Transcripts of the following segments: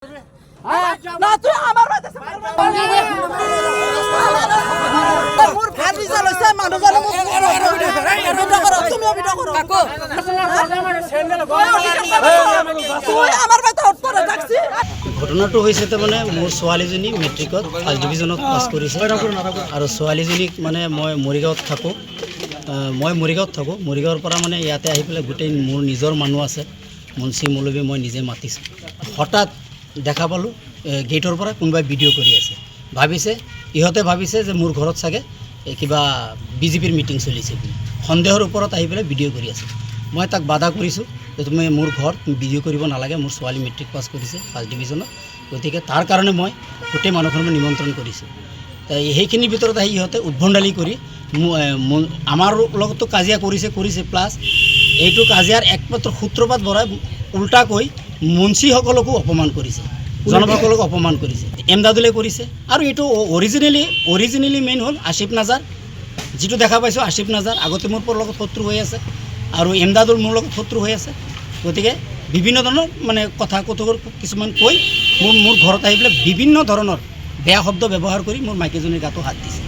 না তুই আমার মোর ভাত দিছে লৈছে মানুহজনে তুমিও ভিডিও করো তুই আমার বাড়িতে হট করে যাচ্ছি। ঘটনাটো হৈছে তাৰমানে মোৰ ছোৱালীজনী মেট্ৰিকত ফাৰ্ষ্ট ডিভিজনত পাছ কৰিছে আৰু ছোৱালীজনীক মানে মই মৰিগাঁৱত থাকোঁ মৰিগাঁৱৰ পৰা মানে ইয়াতে আহি পেলাই গোটেই মোৰ নিজৰ মানুহ আছে মুন্সি মৌলবী মই নিজে মাতিছোঁ। হঠাৎ দেখা পালোঁ গেটৰ পৰা কোনোবাই ভিডিঅ' কৰি আছে, ইহঁতে ভাবিছে যে মোৰ ঘৰত চাগে কিবা বিজেপিৰ মিটিং চলিছে বুলি সন্দেহৰ ওপৰত আহি পেলাই ভিডিঅ' কৰি আছে। মই তাক বাধা কৰিছোঁ যে তুমি মোৰ ঘৰত ভিডিঅ' কৰিব নালাগে, মোৰ ছোৱালী মেট্ৰিক পাছ কৰিছে ফাৰ্ষ্ট ডিভিজনত, গতিকে তাৰ কাৰণে মই গোটেই মানুহখনক নিমন্ত্ৰণ কৰিছোঁ। সেইখিনিৰ ভিতৰত আহি ইহঁতে উদ্ভণ্ডালি কৰি আমাৰ লগতো কাজিয়া কৰিছে প্লাছ এইটো কাজিয়াৰ একমাত্ৰ সূত্ৰপাত ভৰাই উল্টাকৈ মুন্সীসকলকো অপমান কৰিছে, জনসকলক অপমান কৰিছে, এমদাদুলে কৰিছে। আৰু এইটো অৰিজিনেলি মেইন হ'ল আছিফ নাজাৰ, যিটো দেখা পাইছোঁ আছিফ নাজাৰ আগতে মোৰ লগত শত্ৰু হৈ আছে আৰু এমদাদুল মোৰ লগত শত্ৰু হৈ আছে। গতিকে বিভিন্ন ধৰণৰ মানে কথা কথোপকথন কিছুমান কৈ মোৰ ঘৰত আহি পেলাই বিভিন্ন ধৰণৰ বেয়া শব্দ ব্যৱহাৰ কৰি মোৰ মাইকীজনীৰ গাতো হাত দিছে।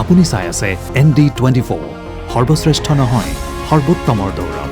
আপুনি চাই আছে ND24, সৰ্বশ্ৰেষ্ঠ নহয় সৰ্বোত্তমৰ দৌৰত।